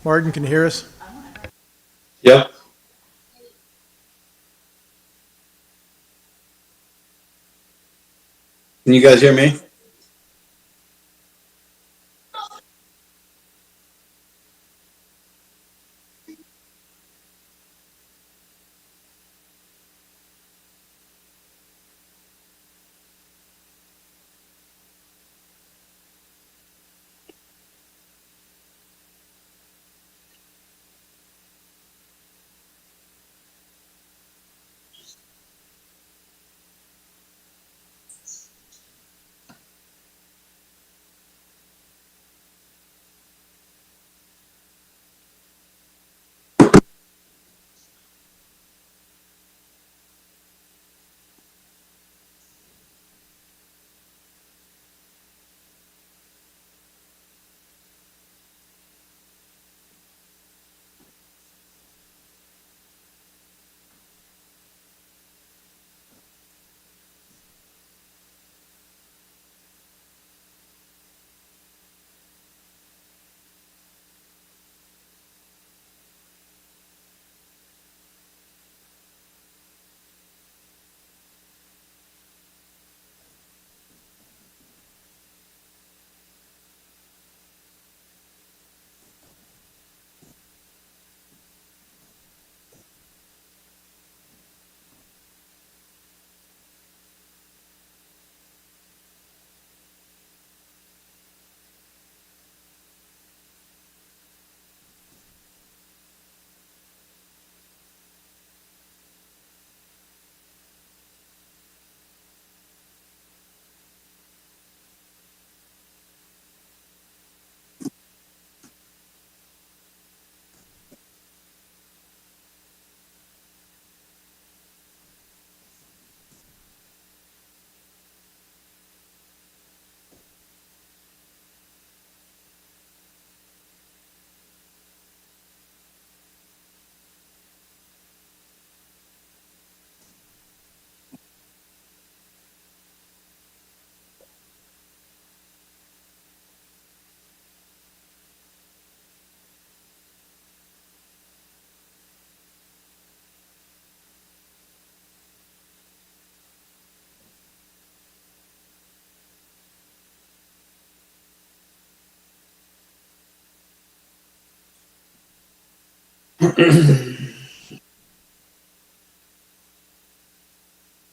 Martin, can you hear us? Yep. Can you guys hear me?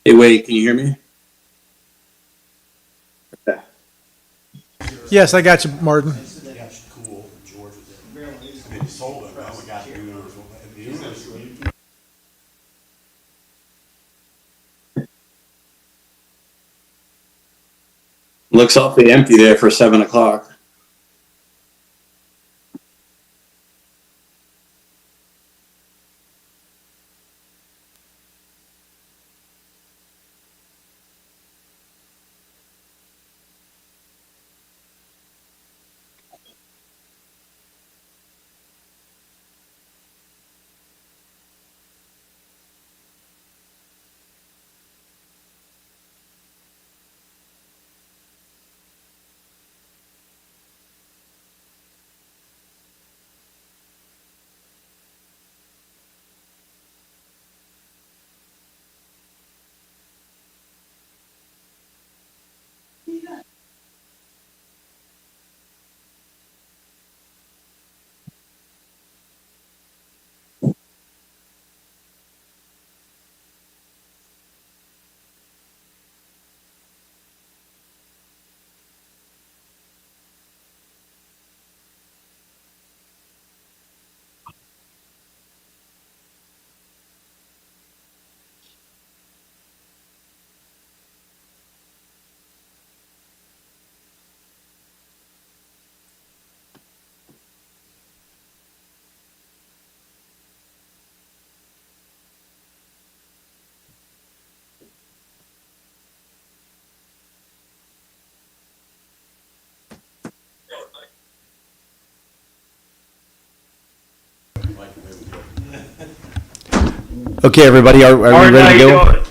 Hey, wait, can you hear me? Okay. Yes, I got you, Martin. That's cool. George was in. And they sold it. Now we got to do it. Looks awfully empty there for 7 o'clock. Okay, everybody, are we Martin, how ready to you go? doing?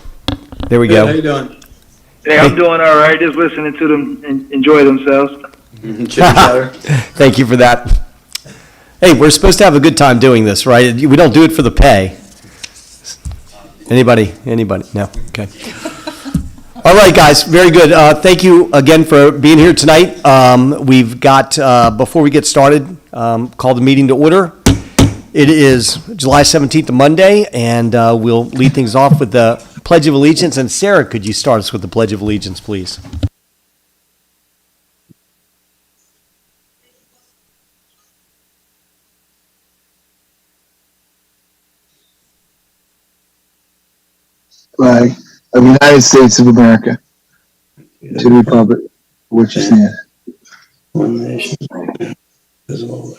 There we Good, how go. you doing? Hey, I'm doing all right. Just listening to them enjoy themselves. Chicken chatter. Thank you for that. Hey, we're supposed to have a good time doing this, right? We don't do it for the pay. Anybody? No? Okay. All right, guys, very good. Thank you again for being here tonight. We've got, before we get started, call the meeting to order. It is July 17th, a Monday, and we'll lead things off with the Pledge of Allegiance. And Sarah, could you start us with the Pledge of Allegiance, please? Flag of the United States of America, to the republic for which it stands. One nation. Visible.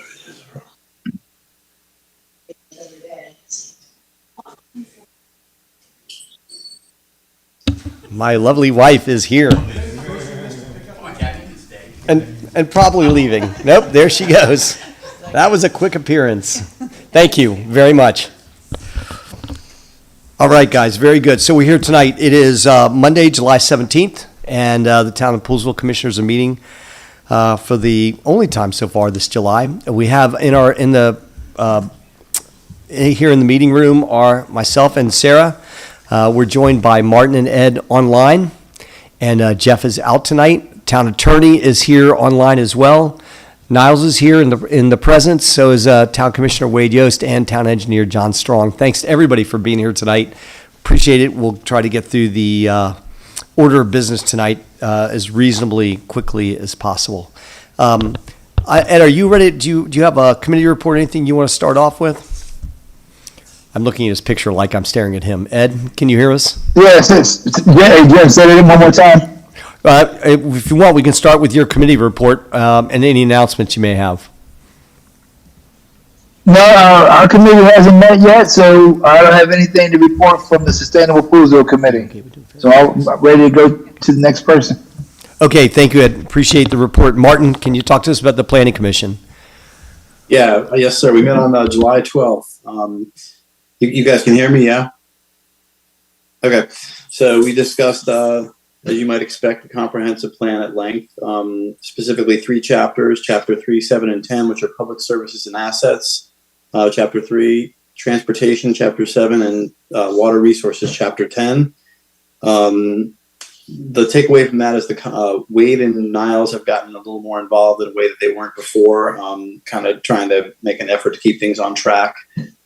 My lovely wife is here. And probably leaving. Nope, there she goes. That was a quick appearance. Thank you very much. All right, guys, very good. So we're here tonight. It is Monday, July 17th, and the Town of Poolesville Commissioners are meeting for the only time so far this July. We have here in the meeting room are myself and Sarah. We're joined by Martin and Ed online, and Jeff is out tonight. Town attorney is here online as well. Niles is here in the presence, so is Town Commissioner Wade Yost and Town Engineer John Strong. Thanks to everybody for being here tonight. Appreciate it. We'll try to get through the order of business tonight as reasonably quickly as possible. Ed, are you ready? Do you have a committee report, anything you want to start off with? I'm looking at his picture like I'm staring at him. Ed, can you hear us? Yes, say it one more time. If you want, we can start with your committee report and any announcements you may have. No, our committee hasn't met yet, so I don't have anything to report from the Sustainable Poolsville Committee. So I'm ready to go to the next person. Okay, thank you, Ed. Appreciate the report. Martin, can you talk to us about the Planning Commission? Yeah, yes, sir. We met on July 12th. You guys can hear me, yeah? Okay, so we discussed, as you might expect, the comprehensive plan at length, specifically 3 chapters, Chapter 3, 7, and 10, which are public services and assets, Chapter 3, transportation, Chapter 7, and water resources, Chapter 10. The takeaway from that is the Wade and Niles have gotten a little more involved in a way that they weren't before, kind of trying to make an effort to keep things on track.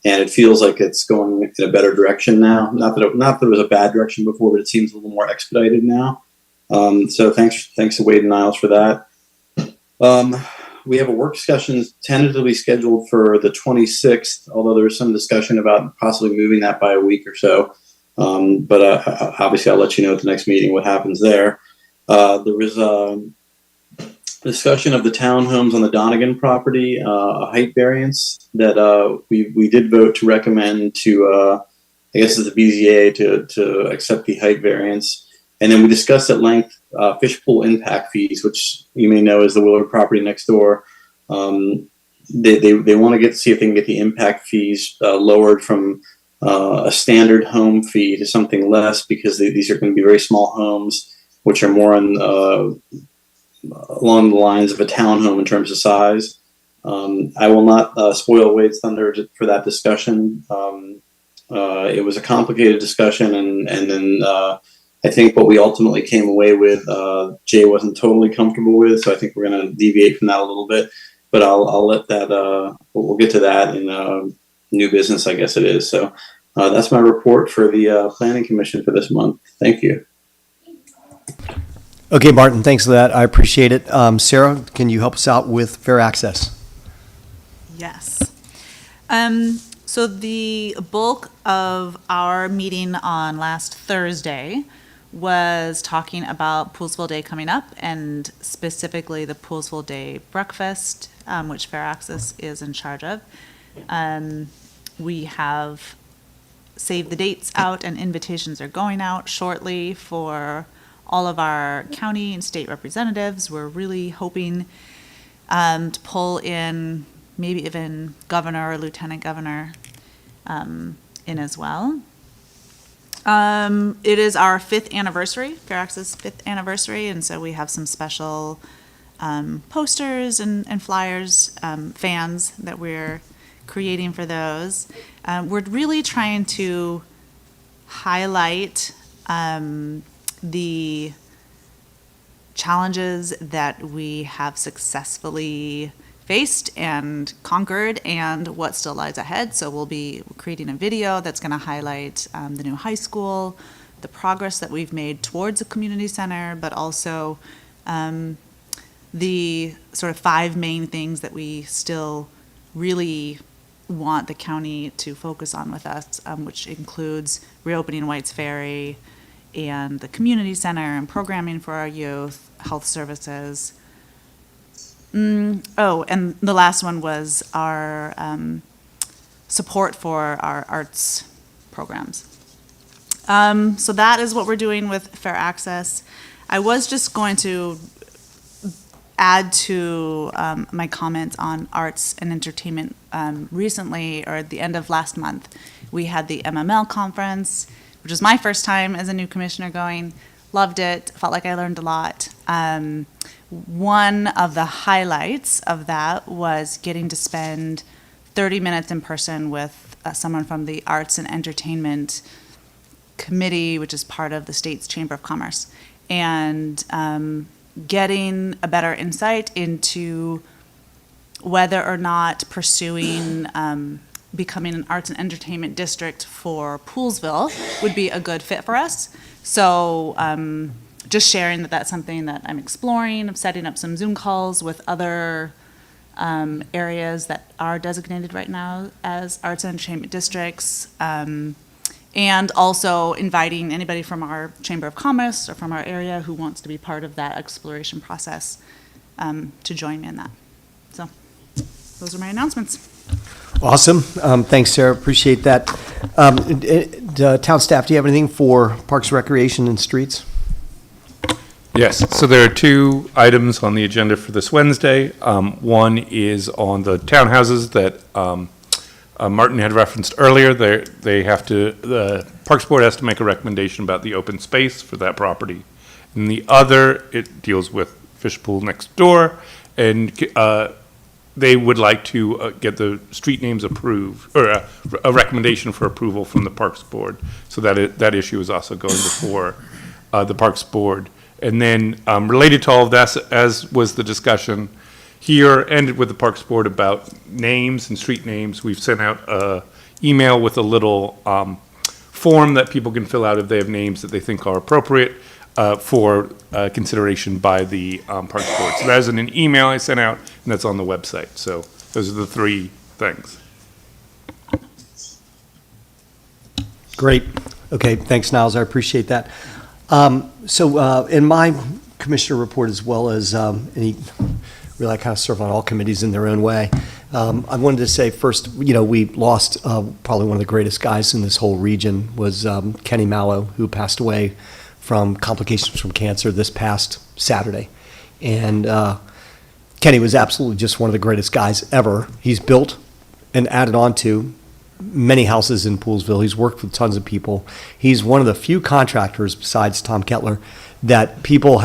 And it feels like it's going in a better direction now. Not that it was a bad direction before, but it seems a little more expedited now. So thanks to Wade and Niles for that. We have a work session tentatively scheduled for the 26th, although there was some discussion about possibly moving that by a week or so. But obviously I'll let you know at the next meeting what happens there. There was a discussion of the townhomes on the Donegan property, a height variance that we did vote to recommend to, I guess it's the BZA to accept the height variance. And then we discussed at length fishpool impact fees, which you may know is the Willard property next door. They want to see if they can get the impact fees lowered from a standard home fee to something less, because these are going to be very small homes, which are more on along the lines of a townhome in terms of size. I will not spoil Wade's thunder for that discussion. It was a complicated discussion, and then I think what we ultimately came away with, Jay wasn't totally comfortable with, so I think we're going to deviate from that a little bit. But I'll let that. We'll get to that in new business, I guess it is. So that's my report for the Planning Commission for this month. Thank you. Okay, Martin, thanks for that. I appreciate it. Sarah, can you help us out with fair access? Yes. So the bulk of our meeting on last Thursday was talking about Poolesville Day coming up, and specifically the Poolesville Day breakfast, which Fair Access is in charge of. We have saved the dates out, and invitations are going out shortly for all of our county and state representatives. We're really hoping to pull in maybe even governor or lieutenant governor in as well. It is our 5th anniversary, Fair Access 5th anniversary, and so we have some special posters and flyers, fans that we're creating for those. We're really trying to highlight the challenges that we have successfully faced and conquered and what still lies ahead. So we'll be creating a video that's going to highlight the new high school, the progress that we've made towards a community center, but also the sort of 5 main things that we still really want the county to focus on with us, which includes reopening White's Ferry and the community center and programming for our youth, health services. Oh, and the last one was our support for our arts programs. So that is what we're doing with Fair Access. I was just going to add to my comments on arts and entertainment. Recently, or at the end of last month, we had the MML conference, which was my first time as a new commissioner going. Loved it, felt like I learned a lot. One of the highlights of that was getting to spend 30 minutes in person with someone from the Arts and Entertainment Committee, which is part of the state's Chamber of Commerce, and getting a better insight into whether or not pursuing becoming an arts and entertainment district for Poolesville would be a good fit for us. So just sharing that that's something that I'm exploring, of setting up some Zoom calls with other areas that are designated right now as arts and entertainment districts, and also inviting anybody from our Chamber of Commerce or from our area who wants to be part of that exploration process to join me in that. So those are my announcements. Awesome. Thanks, Sarah. Appreciate that. Town staff, do you have anything for Parks, Recreation, and Streets? Yes, so there are 2 items on the agenda for this Wednesday. One is on the townhouses that Martin had referenced earlier. The Parks Board has to make a recommendation about the open space for that property. And the other, it deals with Fishpool next door, and they would like to get the street names approved, or a recommendation for approval from the Parks Board. So that issue is also going before the Parks Board. And then related to all of that, as was the discussion here and with the Parks Board about names and street names, we've sent out an email with a little form that people can fill out if they have names that they think are appropriate for consideration by the Parks Board. So that is in an email I sent out, and that's on the website. So those are the 3 things. Great. Okay, thanks, Niles. I appreciate that. So in my commissioner report, as well as any, really I kind of serve on all committees in their own way. I wanted to say first, we lost probably one of the greatest guys in this whole region was Kenny Mallow, who passed away from complications from cancer this past Saturday. And Kenny was absolutely just one of the greatest guys ever. He's built and added on to many houses in Poolesville. He's worked with tons of people. He's one of the few contractors besides Tom Kettler that people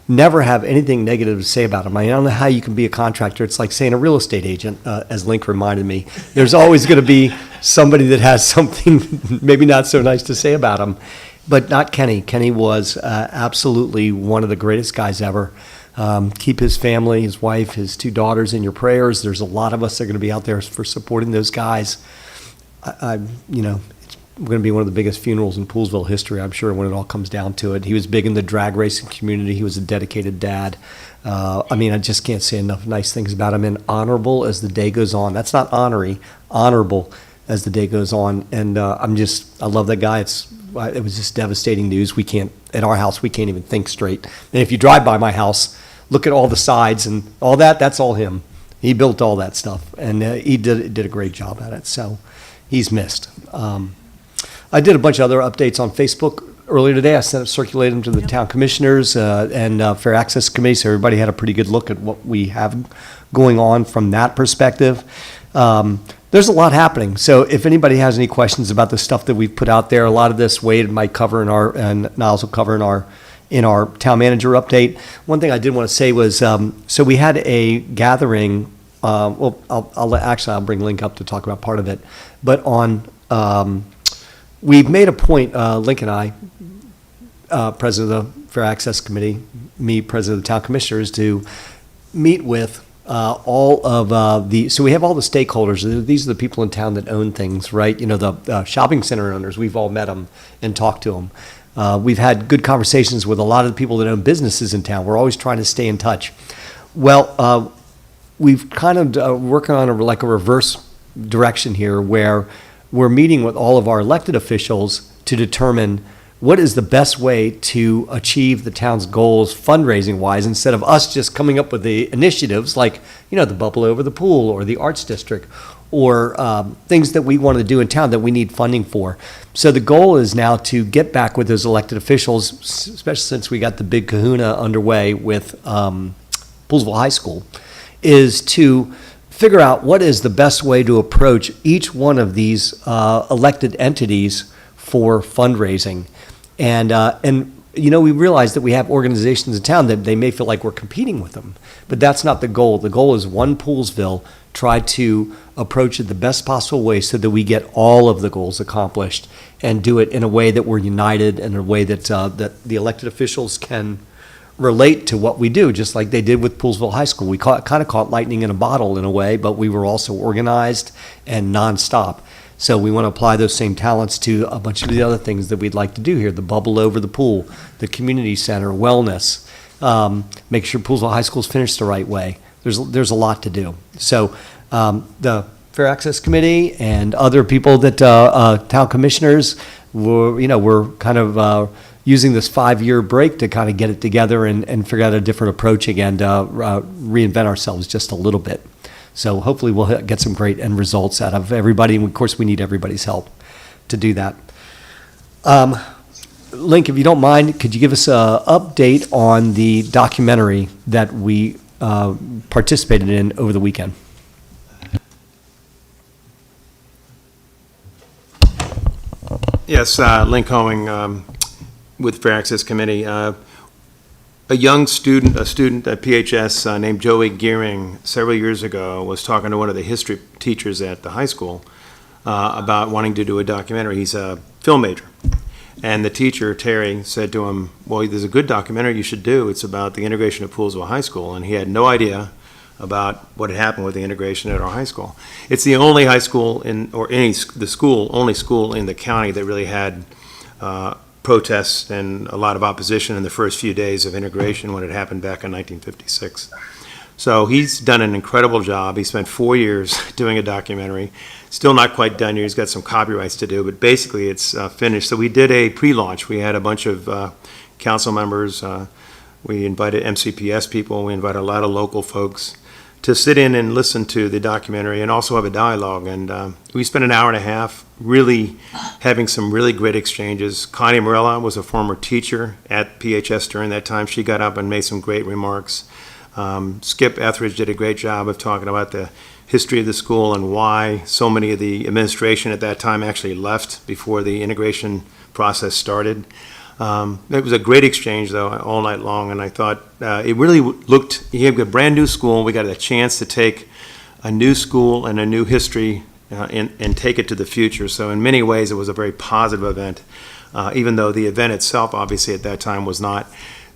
never have anything negative to say about him. I don't know how you can be a contractor. It's like saying a real estate agent, as Link reminded me. There's always going to be somebody that has something maybe not so nice to say about him, but not Kenny. Kenny was absolutely one of the greatest guys ever. Keep his family, his wife, his 2 daughters in your prayers. There's a lot of us that are going to be out there for supporting those guys. It's going to be one of the biggest funerals in Poolesville history, I'm sure, when it all comes down to it. He was big in the drag racing community. He was a dedicated dad. I just can't say enough nice things about him. And honorable as the day goes on. That's not honorary, honorable as the day goes on. And I love that guy. It was just devastating news. At our house, we can't even think straight. And if you drive by my house, look at all the sides and all that, that's all him. He built all that stuff, and he did a great job at it. So he's missed. I did a bunch of other updates on Facebook earlier today. I circulated them to the town commissioners and Fair Access Committee, so everybody had a pretty good look at what we have going on from that perspective. There's a lot happening. So if anybody has any questions about the stuff that we've put out there, a lot of this Wade might cover and Niles will cover in our town manager update. One thing I did want to say was, so we had a gathering, I'll bring Link up to talk about part of it, but we've made a point, Link and I, President of the Fair Access Committee, me, President of the Town Commissioners, to meet with all of so we have all the stakeholders. These are the people in town that own things, right? The shopping center owners, we've all met them and talked to them. We've had good conversations with a lot of the people that own businesses in town. We're always trying to stay in touch. Well, we've kind of working on a reverse direction here where we're meeting with all of our elected officials to determine what is the best way to achieve the town's goals fundraising wise, instead of us just coming up with the initiatives like, the bubble over the pool or the arts district or things that we want to do in town that we need funding for. So the goal is now to get back with those elected officials, especially since we got the big kahuna underway with Poolsville High School, is to figure out what is the best way to approach each one of these elected entities for fundraising. And we realize that we have organizations in town that they may feel like we're competing with them, but that's not the goal. The goal is one Poolsville, try to approach it the best possible way so that we get all of the goals accomplished and do it in a way that we're united and in a way that the elected officials can relate to what we do, just like they did with Poolsville High School. We kind of caught lightning in a bottle in a way, but we were also organized and nonstop. So we want to apply those same talents to a bunch of the other things that we'd like to do here, the bubble over the pool, the community center, wellness, make sure Poolsville High School's finished the right way. There's a lot to do. So the Fair Access Committee and other people that, town commissioners, we're kind of using this 5-year break to kind of get it together and figure out a different approach again to reinvent ourselves just a little bit. So hopefully we'll get some great end results out of everybody. And of course, we need everybody's help to do that. Link, if you don't mind, could you give us an update on the documentary that we participated in over the weekend? Yes, Link Hoeing with Fair Access Committee. A student at PHS named Joey Gearing several years ago was talking to one of the history teachers at the high school about wanting to do a documentary. He's a film major. And the teacher, Terry, said to him, well, there's a good documentary you should do. It's about the integration of Poolsville High School. And he had no idea about what had happened with the integration at our high school. It's the only high school only school in the county that really had protests and a lot of opposition in the first few days of integration when it happened back in 1956. So he's done an incredible job. He spent 4 years doing a documentary. Still not quite done here. He's got some copyrights to do, but basically it's finished. So we did a pre-launch. We had a bunch of council members. We invited MCPS people. We invited a lot of local folks to sit in and listen to the documentary and also have a dialogue. And we spent an hour and a half really having some really great exchanges. Connie Morella was a former teacher at PHS during that time. She got up and made some great remarks. Skip Etheridge did a great job of talking about the history of the school and why so many of the administration at that time actually left before the integration process started. It was a great exchange, though, all night long, and I thought it really looked, you have a brand new school. We got a chance to take a new school and a new history and take it to the future. So in many ways, it was a very positive event, even though the event itself, obviously, at that time was not.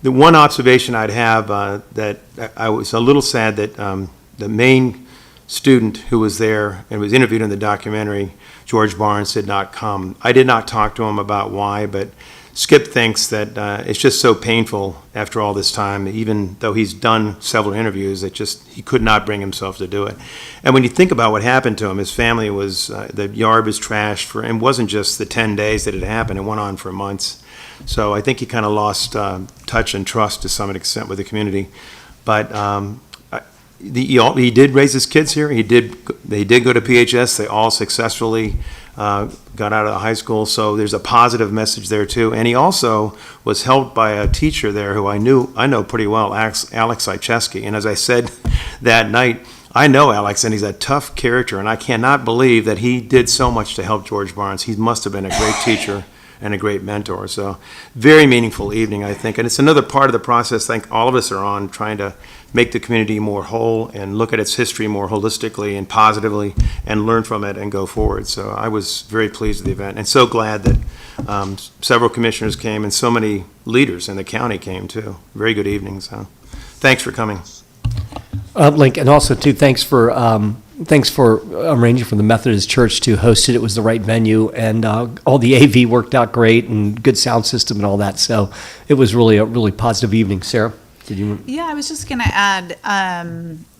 The one observation I'd have that I was a little sad that the main student who was there and was interviewed in the documentary, George Barnes, did not come. I did not talk to him about why, but Skip thinks that it's just so painful after all this time, even though he's done several interviews, he could not bring himself to do it. And when you think about what happened to him, his family was, the yard was trashed and it wasn't just the 10 days that it happened, it went on for months. So I think he kind of lost touch and trust to some extent with the community. But he did raise his kids here. They did go to PHS. They all successfully got out of the high school. So there's a positive message there too. And he also was helped by a teacher there who I know pretty well, Alex Icheski. And as I said that night, I know Alex, and he's a tough character. And I cannot believe that he did so much to help George Barnes. He must have been a great teacher and a great mentor. So very meaningful evening, I think. And it's another part of the process I think all of us are on, trying to make the community more whole and look at its history more holistically and positively and learn from it and go forward. So I was very pleased with the event and so glad that several commissioners came and so many leaders in the county came too. Very good evening. So thanks for coming. Link, and also too, thanks for arranging for the Methodist Church to host it. It was the right venue, and all the AV worked out great, and good sound system and all that. So it was really a really positive evening. Sarah, did you? Yeah, I was just going to add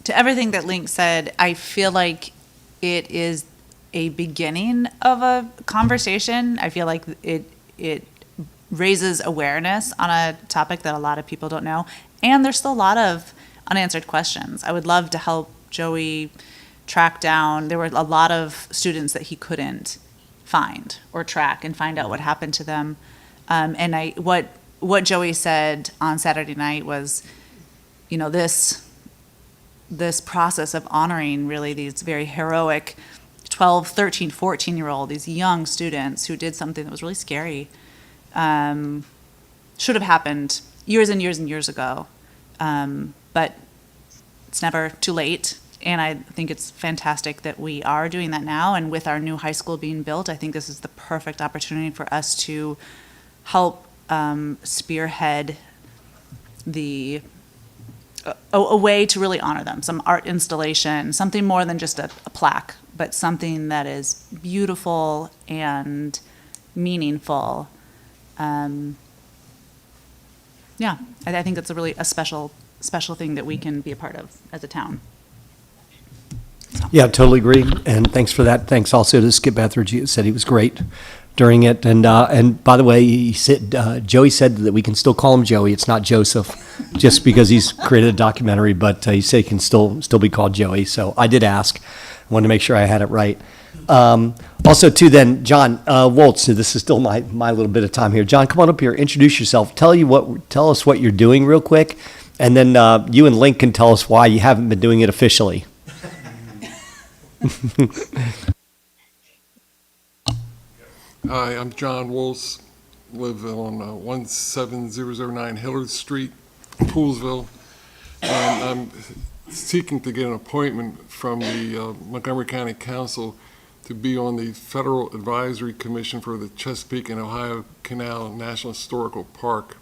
to everything that Link said. I feel like it is a beginning of a conversation. I feel like it raises awareness on a topic that a lot of people don't know, and there's still a lot of unanswered questions. I would love to help Joey track down. There were a lot of students that he couldn't find or track and find out what happened to them. And what Joey said on Saturday night was, you know, this process of honoring really these very heroic 12, 13, 14-year-old, these young students who did something that was really scary, should have happened years and years and years ago. But it's never too late. And I think it's fantastic that we are doing that now. And with our new high school being built, I think this is the perfect opportunity for us to help spearhead a way to really honor them. Some art installation, something more than just a plaque, but something that is beautiful and meaningful. Yeah, I think it's a special thing that we can be a part of as a town. Yeah, totally agree. And thanks for that. Thanks also to Skip Etheridge. He said he was great during it. And by the way, he said Joey said that we can still call him Joey. It's not Joseph, just because he's created a documentary. But he said he can still be called Joey. So I did ask. I wanted to make sure I had it right. Also, too, then John Woltz. This is still my little bit of time here. John, come on up here. Introduce yourself. Tell us what you're doing real quick, and then you and Link can tell us why you haven't been doing it officially. Hi, I'm John Woltz, live on 17009 Hillard Street, Poolesville. I'm seeking to get an appointment from the Montgomery County Council to be on the Federal Advisory Commission for the Chesapeake and Ohio Canal National Historical Park.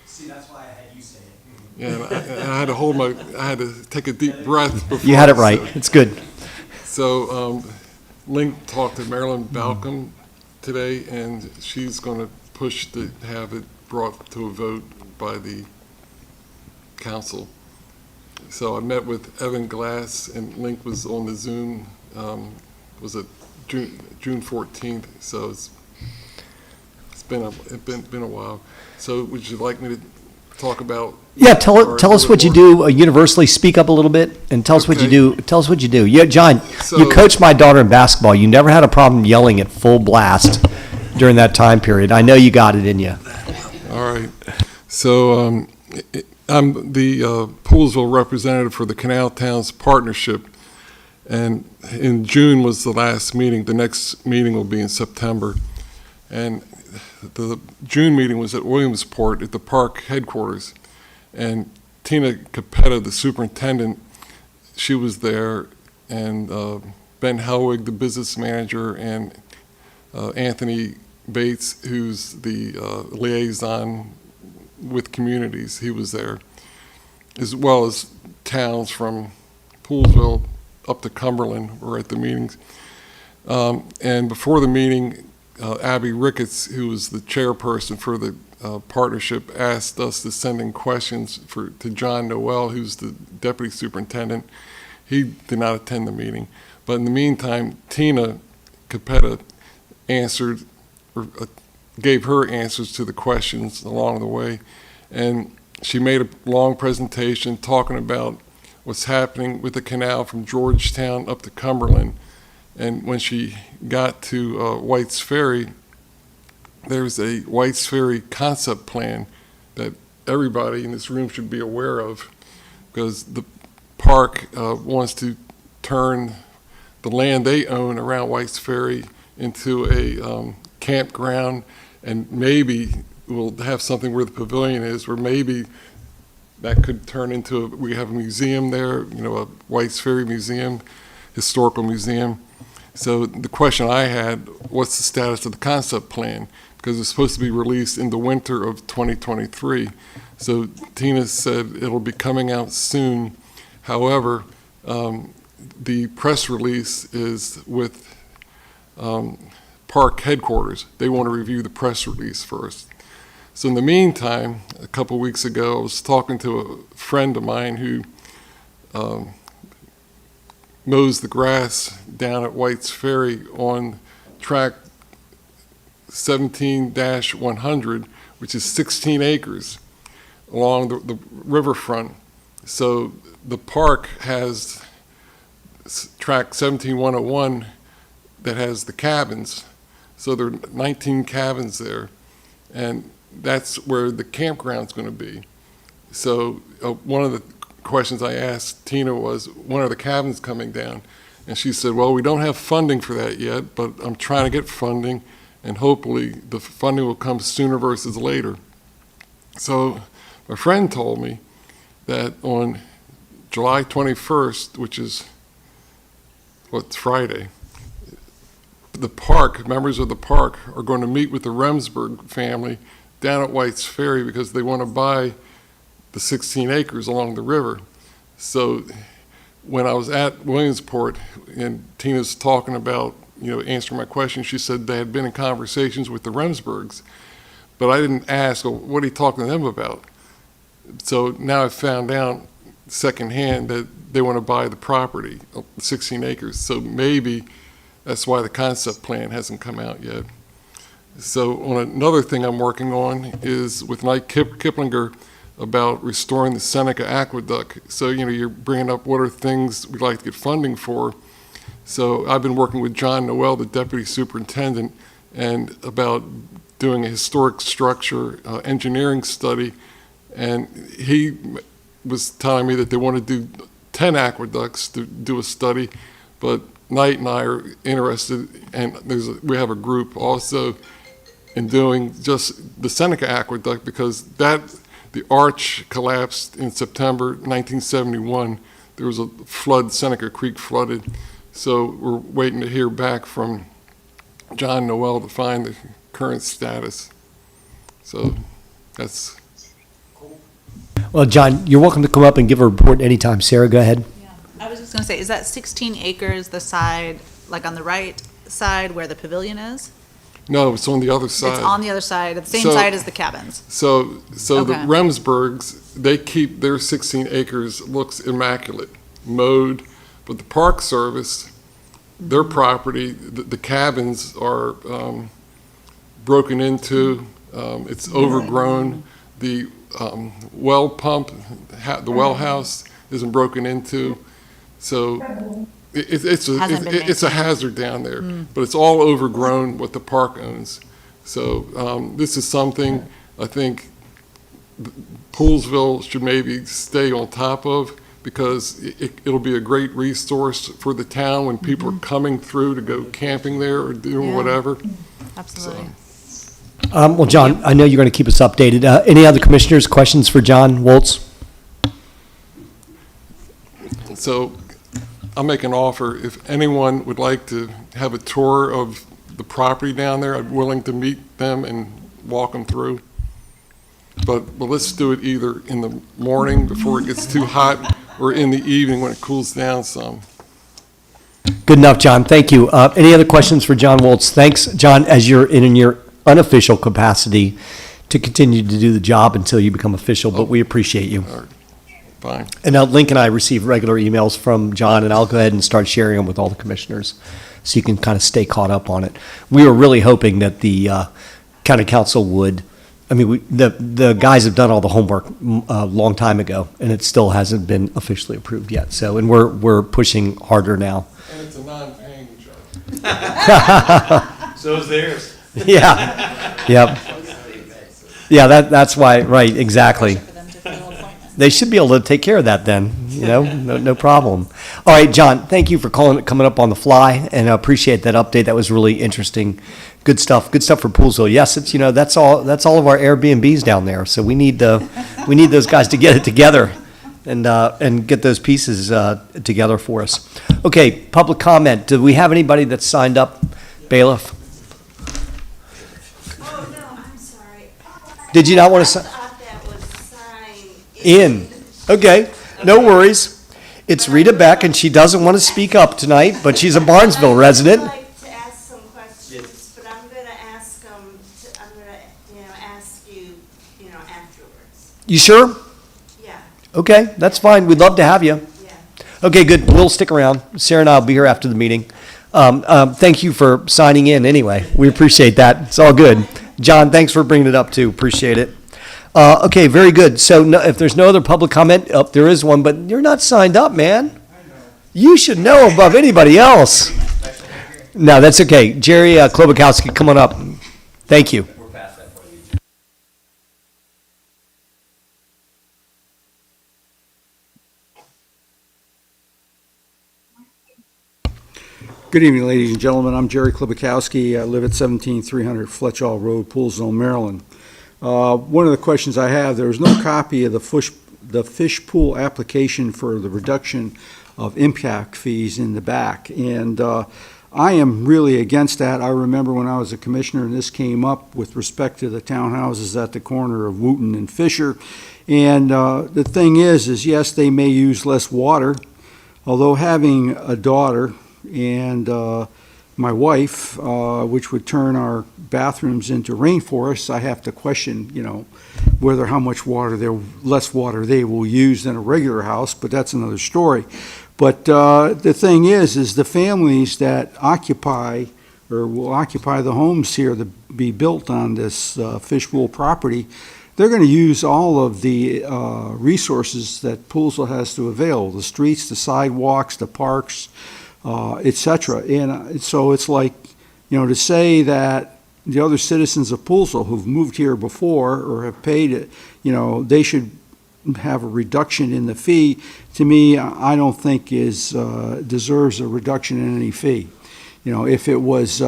See, that's why I had you say it. Yeah, and I had to take a deep breath before. You had it right. It's good. So Link talked to Marilyn Balcom today, and she's going to push to have it brought to a vote by the council. So I met with Evan Glass, and Link was on the Zoom, was it June 14th, so it's been a while. So would you like me to talk about? Yeah, tell us what you do universally. Speak up a little bit and tell us what you do. Tell us what you do. Yeah, John, you coached my daughter in basketball. You never had a problem yelling at full blast during that time period. I know you got it in you. All right. So I'm the Poolesville representative for the Canal Towns Partnership, and in June was the last meeting. The next meeting will be in September, and the June meeting was at Williamsport at the park headquarters. And Tina Capetta, the superintendent, she was there, and Ben Helwig, the business manager, and Anthony Bates, who's the liaison with communities, he was there, as well as towns from Poolesville up to Cumberland were at the meetings. And before the meeting, Abby Ricketts, who was the chairperson for the partnership, asked us to send in questions to John Noel, who's the deputy superintendent. He did not attend the meeting. But in the meantime, Tina Capetta answered, or gave her answers to the questions along the way. And she made a long presentation talking about what's happening with the canal from Georgetown up to Cumberland. And when she got to White's Ferry, there's a White's Ferry concept plan that everybody in this room should be aware of, because the park wants to turn the land they own around White's Ferry into a campground And maybe we'll have something where the pavilion is, where maybe that could turn into, we have a museum there, a White's Ferry Museum, historical museum. So the question I had, what's the status of the concept plan? Because it's supposed to be released in the winter of 2023. So Tina said it'll be coming out soon. However, the press release is with park headquarters. They want to review the press release first. So in the meantime, a couple weeks ago, I was talking to a friend of mine who mows the grass down at White's Ferry on track 17-100, which is 16 acres along the riverfront. So the park has track 17-101 that has the cabins. So there are 19 cabins there, and that's where the campground's going to be. So one of the questions I asked Tina was, when are the cabins coming down? And she said, well, we don't have funding for that yet, but I'm trying to get funding, and hopefully the funding will come sooner versus later. So my friend told me that on July 21st, which is Friday, the park, members of the park are going to meet with the Remsburg family down at White's Ferry because they want to buy the 16 acres along the river. So when I was at Williamsport and Tina's talking about, answering my question, she said they had been in conversations with the Remsburgs, but I didn't ask, well, what are you talking to them about? So now I found out secondhand that they want to buy the property, 16 acres. So maybe that's why the concept plan hasn't come out yet. So on another thing I'm working on is with Mike Kiplinger about restoring the Seneca Aqueduct. So, you're bringing up what are things we'd like to get funding for. So I've been working with John Noel, the deputy superintendent, and about doing a historic structure engineering study. And he was telling me that they want to do 10 aqueducts to do a study, but Knight and I are interested, and we have a group also in doing just the Seneca Aqueduct, because the arch collapsed in September 1971. There was a flood, Seneca Creek flooded. So we're waiting to hear back from John Noel to find the current status. So that's... Well, John, you're welcome to come up and give a report anytime. Sarah, go ahead. I was just gonna say, is that 16 acres the side, like on the right side where the pavilion is? No, it's on the other side. It's on the other side, the same So- side as the cabins. So the Okay. Remsburgs, they keep their 16 acres, looks immaculate, mowed, but the Park Service, their property, the cabins are broken into, it's overgrown, the well pump, the well house isn't broken into, so it's Hasn't been a hazard down there, but it's all overgrown what the park owns. So this is something I think Poolsville should maybe stay on top of, because it'll be a great resource for the town when people are coming through to go camping there or doing Yeah. whatever. Absolutely. Well, John, I know you're going to keep us updated. Any other commissioners, questions for John Woltz? So I'll make an offer. If anyone would like to have a tour of the property down there, I'm willing to meet them and walk them through. But let's do it either in the morning before it gets too hot or in the evening when it cools down some. Good enough, John. Thank you. Any other questions for John Woltz? Thanks, John, as you're in your unofficial capacity to continue to do the job until you become official, but we appreciate you. Fine. And now Link and I receive regular emails from John, and I'll go ahead and start sharing them with all the commissioners so you can kind of stay caught up on it. We were really hoping that the county council would, the guys have done all the homework a long time ago, and it still hasn't been officially approved yet. So, and we're pushing harder now. And it's a non-paying job. So is theirs. Yeah, yep. Yeah, that's why, right, exactly. They should be able to take care of that then, no problem. All right, John, thank you for coming up on the fly, and I appreciate that update. That was really interesting Good stuff for Poolsville. Yes, it's, that's all of our Airbnbs down there. So we need those guys to get it together and get those pieces together for us. Okay, public comment. Do we have anybody that's signed up, bailiff? Oh, no, I'm sorry. Did you not want to I sign? thought that was signed In. Okay, no worries. It's Rita Beck, and she doesn't want to speak up tonight, but she's a Barnesville resident. I'd like to ask some questions, but I'm gonna ask them, I'm gonna, ask you, afterwards. You sure? Yeah, Okay, that's fine. We'd love to have you. yeah. Okay, good. We'll stick around. Sarah and I will be here after the meeting. Thank you for signing in anyway. We appreciate that. It's all good. John, thanks for bringing it up too. Appreciate it. Okay, very good. So if there's no other public comment, there is one, but you're not signed up, man. You should know above anybody else. No, that's okay. Jerry Klobakowski, come on up. Thank you. Good evening, ladies and gentlemen. I'm Jerry Klobakowski. I live at 17300 Fletchall Road, Poolsville, Maryland. One of the questions I have, there is no copy of the fish pool application for the reduction of impact fees in the back, and I am really against that. I remember when I was a commissioner and this came up with respect to the townhouses at the corner of Wooten and Fisher, and the thing is yes, they may use less water, although having a daughter and my wife, which would turn our bathrooms into rainforests, I have to question, whether how much less water they will use than a regular house, but that's another story. But the thing is the families that occupy or will occupy the homes here to be built on this fish pool property, they're going to use all of the resources that Poolsville has to avail, the streets, the sidewalks, the parks, etc. And so it's like, to say that the other citizens of Poolsville who've moved here before or have paid it, they should have a reduction in the fee, to me, I don't think deserves a reduction in any fee. If it was,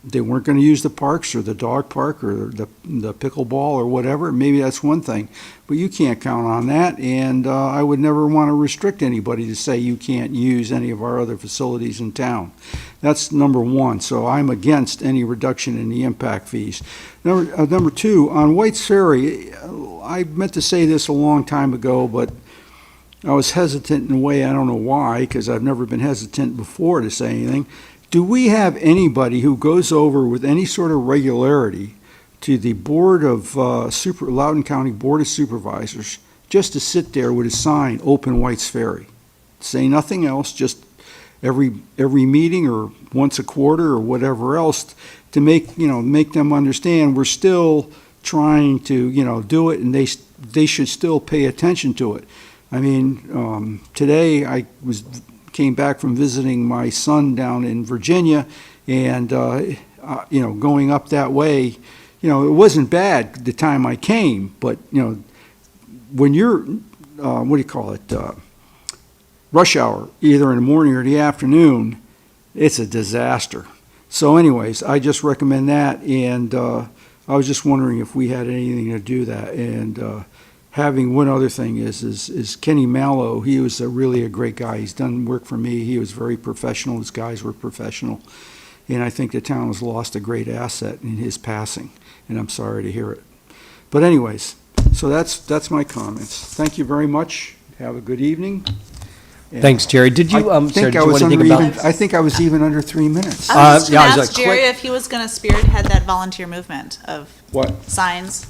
they weren't going to use the parks or the dog park or the pickleball or whatever, maybe that's one thing. But you can't count on that, and I would never want to restrict anybody to say you can't use any of our other facilities in town. That's number one, so I'm against any reduction in the impact fees. Number two, on White's Ferry, I meant to say this a long time ago, but I was hesitant in a way, I don't know why, because I've never been hesitant before to say anything. Do we have anybody who goes over with any sort of regularity to the Board of Loudoun County Board of Supervisors just to sit there with a sign, Open White's Ferry? Say nothing else, just every meeting or once a quarter or whatever else to make them understand we're still trying to do it, and they should still pay attention to it. I mean, today I came back from visiting my son down in Virginia, and going up that way, it wasn't bad the time I came, but when you're what do you call it, rush hour, either in the morning or the afternoon, it's a disaster. So anyways, I just recommend that, and I was just wondering if we had anything to do that. And having one other thing is Kenny Mallow. He was really a great guy. He's done work for me. He was very professional. His guys were professional. And I think the town has lost a great asset in his passing, and I'm sorry to hear it. But anyways, so that's my comments. Thank you very much. Have a good evening. And Thanks, Jerry. Did you, I Sarah, think did I you was want to under think about? even, I think I was even under 3 minutes. I was just yeah, I gonna was ask like, Jerry quick. if he was gonna spearhead that volunteer movement of What? signs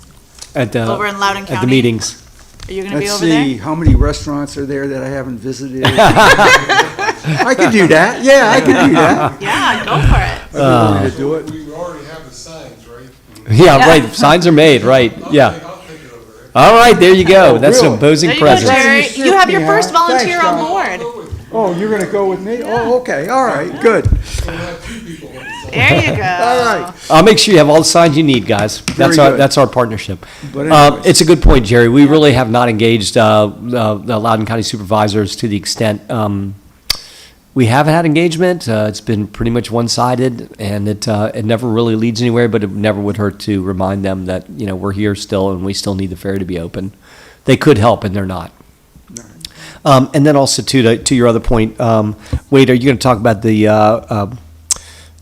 At the, over in Loudoun at County. the meetings. Are you gonna be Let's over there? see, how many restaurants are there that I haven't visited? I could do that. Yeah, I could do that. Yeah, go for it. I'd be willing to do it. We already have the signs, right? Yeah, right. Signs are made, right. Yeah. I'll take it over there. All right, there you go. That's really? an opposing There you go, president. Jerry. You You have shook your me, first huh? volunteer Thanks, on John. board. Oh, you're gonna go with me? Oh, okay, all right, good. We'll have 2 people on the sign. There you go. All right. I'll make sure you have all the signs you need, guys. That's good. that's our partnership. But anyways. It's a good point, Jerry. We really have not engaged the Loudoun County supervisors to the extent We haven't had engagement. It's been pretty much one-sided, and it never really leads anywhere, but it never would hurt to remind them that, we're here still and we still need the fair to be open. They could help, and they're not. And then also to your other point, Wade, are you going to talk about the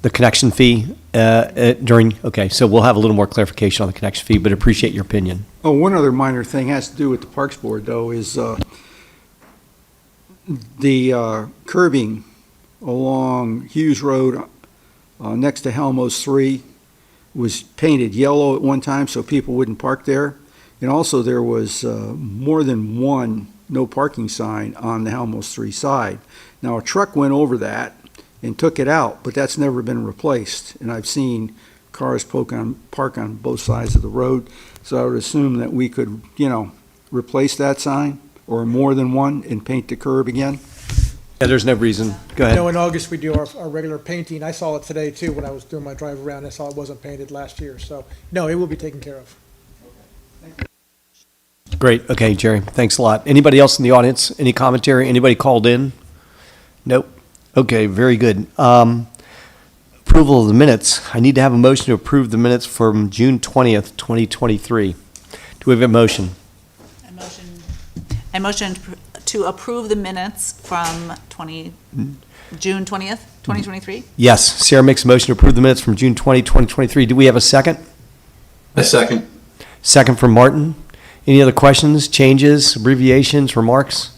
connection fee okay, so we'll have a little more clarification on the connection fee, but appreciate your opinion. Oh, one other minor thing has to do with the Parks Board, though, is the curbing along Hughes Road next to Helmos 3 was painted yellow at one time so people wouldn't park there. And also there was more than one no parking sign on the Helmos 3 side. Now, a truck went over that and took it out, but that's never been replaced. And I've seen cars park on both sides of the road. So I would assume that we could, replace that sign or more than one and paint the curb again. Yeah, there's no reason. Go ahead. In August, we do our regular painting. I saw it today, too, when I was doing my drive around. I saw it wasn't painted last year. So, no, it will be taken care of. Great. Okay, Jerry, thanks a lot. Anybody else in the audience? Any commentary? Anybody called in? Nope. Okay, very good. Approval of the minutes. I need to have a motion to approve the minutes from June 20th, 2023. Do we have a motion? I motion to approve the minutes from June 20th, 2023. Yes, Sarah makes a motion to approve the minutes from June 20, 2023. Do we have a second? A second. Second from Martin. Any other questions, changes, abbreviations, remarks?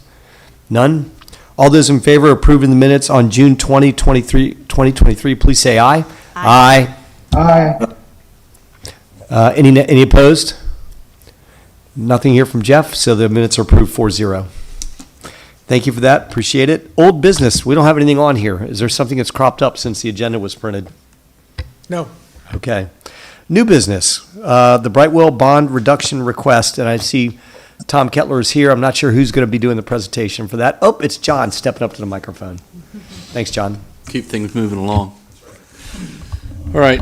None? All those in favor of approving the minutes on June 20, 2023, please say aye. Aye. Aye. Any opposed? Nothing here from Jeff, so the minutes are approved 4-0. Thank you for that, appreciate it. Old business, we don't have anything on here. Is there something that's cropped up since the agenda was printed? No. Okay. New business, the Brightwell bond reduction request, and I see Tom Kettler is here. I'm not sure who's going to be doing the presentation for that. Oh, it's John stepping up to the microphone. Thanks, John. Keep things moving along. All right,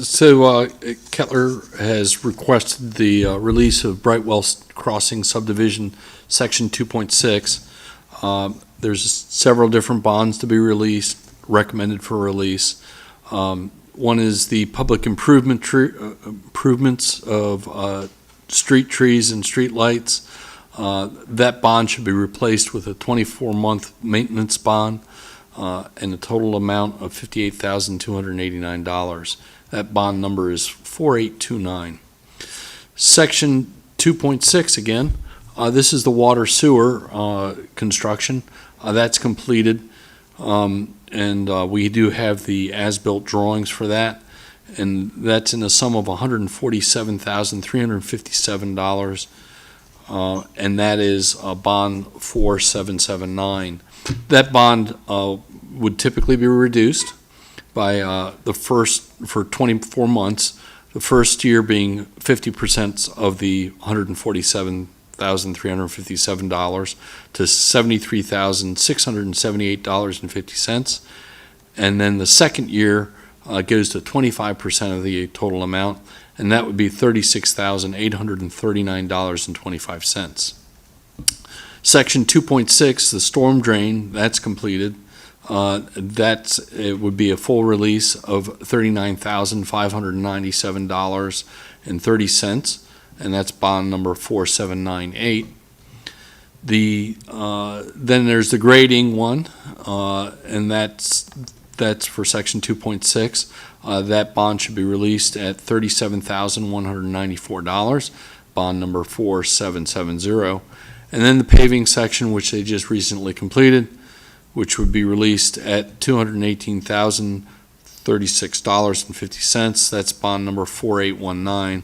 so Kettler has requested the release of Brightwell Crossing Subdivision, Section 2.6. There's several different bonds to be released, recommended for release. One is the public improvements of street trees and street lights. That bond should be replaced with a 24-month maintenance bond and a total amount of $58,289. That bond number is 4829. Section 2.6 again, this is the water sewer construction. That's completed, and we do have the as-built drawings for that, and that's in a sum of $147,357, and that is bond 4779. That bond would typically be reduced by for 24 months, the first year being 50% of the $147,357 to $73,678.50, and then the second year goes to 25% of the total amount, and that would be $36,839.25. Section 2.6, the storm drain, that's completed. It would be a full release of $39,597.30, and that's bond number 4798. Then there's the grading one, and that's for section 2.6. That bond should be released at $37,194, bond number 4770. And then the paving section, which they just recently completed, which would be released at $218,036.50. That's bond number 4819.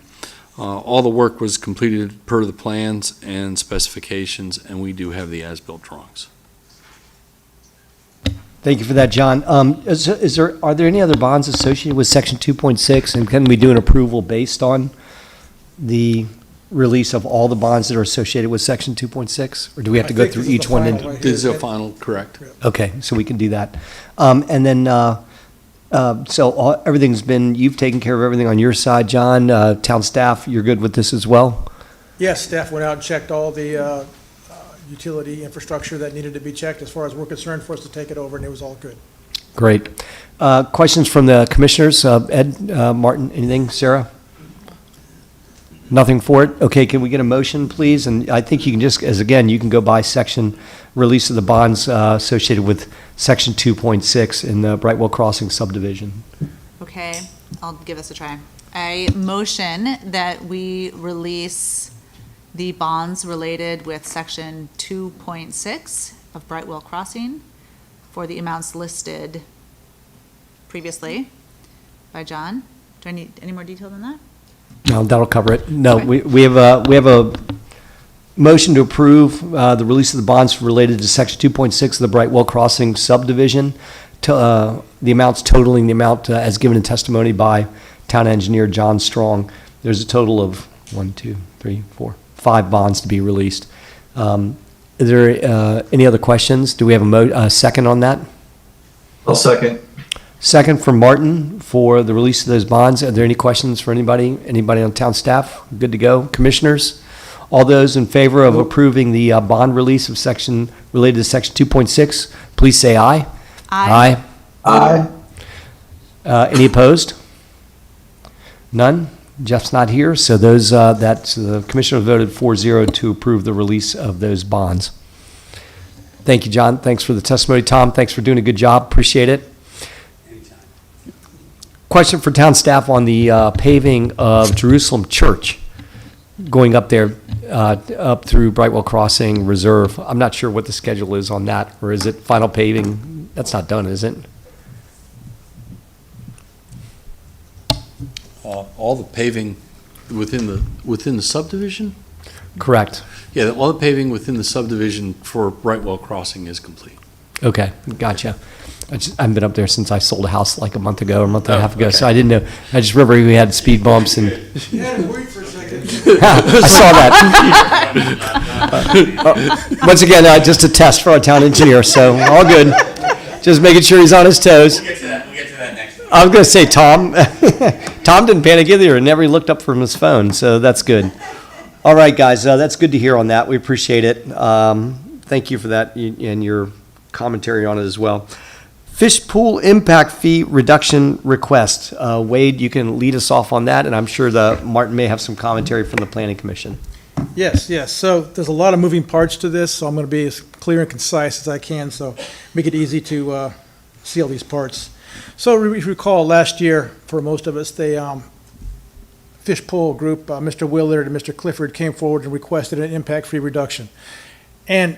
All the work was completed per the plans and specifications, and we do have the as-built drawings. Thank you for that, John. Are there any other bonds associated with Section 2.6, and can we do an approval based on the release of all the bonds that are associated with Section 2.6, or do we have to go through each one? Right, This is a final, correct? Okay, so we can do that. And then, everything's been, you've taken care of everything on your side, John. Town staff, you're good with this as well? Yes, staff went out and checked all the utility infrastructure that needed to be checked as far as we're concerned for us to take it over, and it was all good. Great. Questions from the commissioners? Ed, Martin, anything? Sarah? Nothing for it? Okay, can we get a motion, please? And I think you can just, as again, you can go by section, release of the bonds associated with section 2.6 in the Brightwell Crossing subdivision. Okay, I'll give this a try. I motion that we release the bonds related with section 2.6 of Brightwell Crossing for the amounts listed previously by John. Do I need any more detail than that? No, that'll cover it. No, Okay. we have a motion to approve the release of the bonds related to section 2.6 of the Brightwell Crossing subdivision, to the amounts totaling the amount as given in testimony by town engineer John Strong. There's a total of 5 bonds to be released. Is there any other questions? Do we have a second on that? I'll second. Second from Martin for the release of those bonds. Are there any questions for anybody? Anybody on town staff? Good to go? Commissioners? All those in favor of approving the bond release of section, related to section 2.6, please say aye. Aye. Aye. Any opposed? None? Jeff's not here, so those, the commissioner voted 4-0 to approve the release of those bonds. Thank you, John. Thanks for the testimony. Tom, thanks for doing a good job. Appreciate it. Question for town staff on the paving of Jerusalem Church, going up there, up through Brightwell Crossing Reserve. I'm not sure what the schedule is on that, or is it final paving? That's not done, is it? All the paving within the subdivision? Correct. Yeah, all the paving within the subdivision for Brightwell Crossing is complete. Okay, gotcha. I haven't been up there since I sold a house like a month ago, or a month and a half ago, okay. so I didn't know. I just remember we had speed bumps and. You had to wait for a second. I saw that. Once again, just a test for our town engineer, so all good. Just making sure he's on his toes. We'll get to that next week. I was going to say, Tom, Tom didn't panic either and never looked up from his phone, so that's good. All right, guys, that's good to hear on that. We appreciate it. Thank you for that and your commentary on it as well. Fish pool impact fee reduction request. Wade, you can lead us off on that, and I'm sure Martin may have some commentary from the Planning Commission. Yes, yes. So there's a lot of moving parts to this, so I'm going to be as clear and concise as I can, so make it easy to see all these parts. So if you recall last year, for most of us, the fish pool group, Mr. Willard and Mr. Clifford came forward and requested an impact fee reduction. And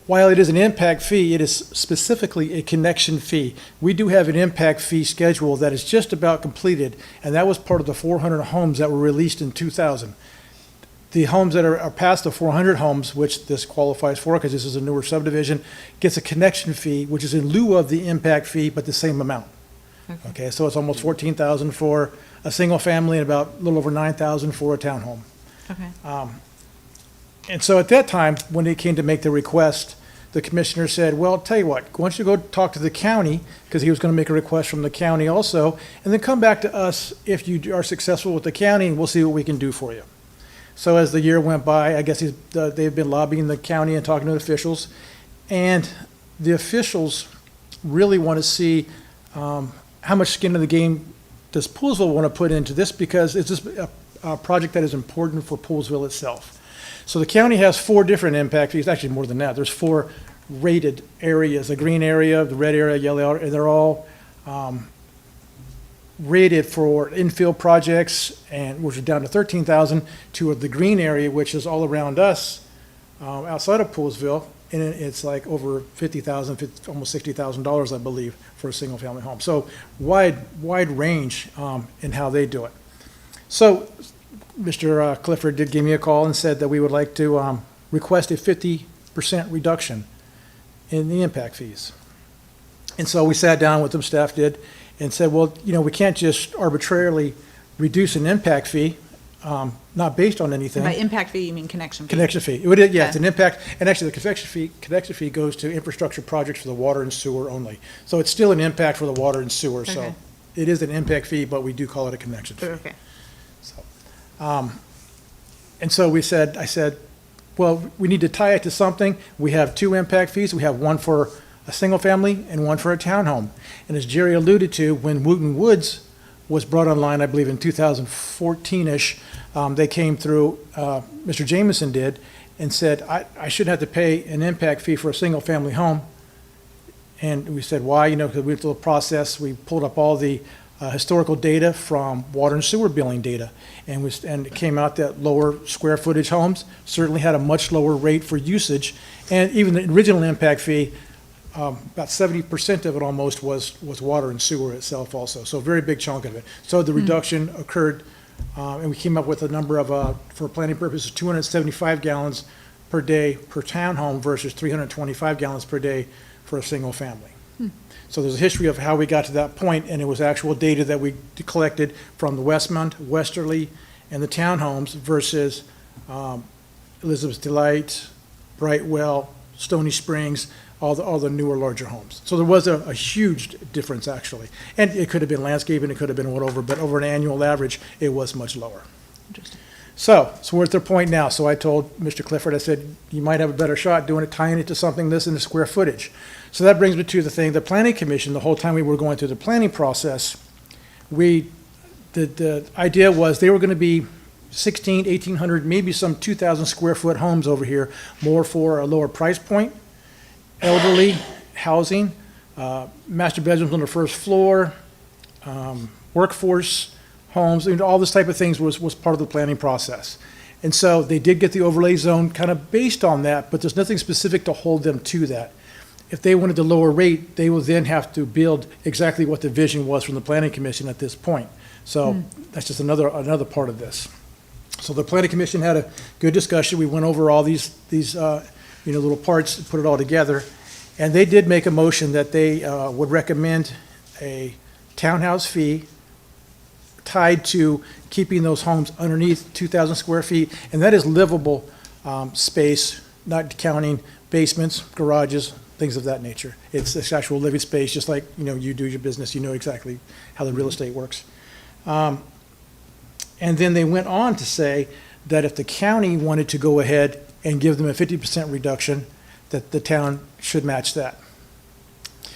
while it is an impact fee, it is specifically a connection fee. We do have an impact fee schedule that is just about completed, and that was part of the 400 homes that were released in 2000. The homes that are past the 400 homes, which this qualifies for, because this is a newer subdivision, gets a connection fee, which is in lieu of the impact fee, but the same amount. Okay, so it's almost $14,000 for a single family and about a little over $9,000 for a townhome. Okay. And so at that time, when they came to make the request, the commissioner said, well, tell you what, why don't you go talk to the county, because he was going to make a request from the county also, and then come back to us if you are successful with the county, and we'll see what we can do for you. So as the year went by, I guess they've been lobbying the county and talking to the officials, and the officials really want to see how much skin in the game does Poolsville want to put into this, because it's just a project that is important for Poolsville itself. So the county has 4 different impact fees, actually more than that. There's 4 rated areas, the green area, the red area, yellow area, and they're all rated for infill projects, and which are down to $13,000, to the green area, which is all around us, outside of Poolsville, and it's like over $50,000, almost $60,000, I believe, for a single-family home. So wide range in how they do it. So Mr. Clifford did give me a call and said that we would like to request a 50% reduction in the impact fees. And so we sat down with them, staff did, and said, well, you know, we can't just arbitrarily reduce an impact fee, not based on anything. By impact fee, you mean connection fee? Connection fee. Yeah, it's an impact, and actually the connection fee goes to infrastructure projects for the water and sewer only. So it's still an impact for the water and sewer, so Okay. it is an impact fee, but we do call it a connection fee. Okay. And so I said, well, we need to tie it to something. We have two impact fees. We have one for a single family and one for a townhome. And as Jerry alluded to, when Wooten Woods was brought online, I believe in 2014-ish, they came through, Mr. Jameson did, and said, I shouldn't have to pay an impact fee for a single family home. And we said, why? Because we went through the process, we pulled up all the historical data from water and sewer billing data. And it came out that lower square footage homes certainly had a much lower rate for usage. And even the original impact fee, about 70% of it almost was water and sewer itself also. So a very big chunk of it. So the reduction occurred, and we came up with a number of, for planning purposes, 275 gallons per day per townhome versus 325 gallons per day for a single family. So there's a history of how we got to that point, and it was actual data that we collected from the Westmont, Westerly, and the townhomes versus Elizabeth's Delight, Brightwell, Stony Springs, all the newer, larger homes. So there was a huge difference, actually. And it could have been landscaping, it could have been whatever, but over an annual average, it was much lower. So we're at their point now. So I told Mr. Clifford, I said, you might have a better shot doing it, tying it to something this in the square footage. So that brings me to the thing, the planning commission, the whole time we were going through the planning process, the idea was they were going to be 1,800, maybe some 2,000 square foot homes over here, more for a lower price point, elderly housing, master bedrooms on the first floor, workforce homes, all this type of things was part of the planning process. And so they did get the overlay zone kind of based on that, but there's nothing specific to hold them to that. If they wanted the lower rate, they will then have to build exactly what the vision was from the planning commission at this point. So that's just another part of this. So the planning commission had a good discussion. We went over all these little parts, put it all together. And they did make a motion that they would recommend a townhouse fee tied to keeping those homes underneath 2,000 square feet. And that is livable space, not counting basements, garages, things of that nature. It's actual living space, just like, you do your business, you know exactly how the real estate works. And then they went on to say that if the county wanted to go ahead and give them a 50% reduction, that the town should match that.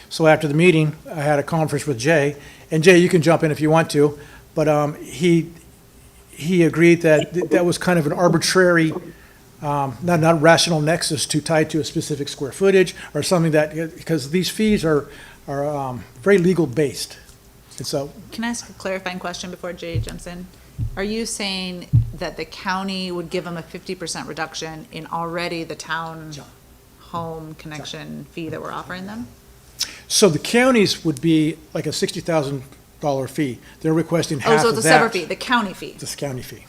So after the meeting, I had a conference with Jay, and Jay, you can jump in if you want to, but he agreed that that was kind of an arbitrary, not rational nexus to tie to a specific square footage or something that, because these fees are very legal based. And so, Can I ask a clarifying question before Jay jumps in? Are you saying that the county would give them a 50% reduction in already the town home connection fee that we're offering them? so the counties would be like a $60,000 fee. They're requesting half of that. Oh, so it's a separate fee, the county fee. This county fee.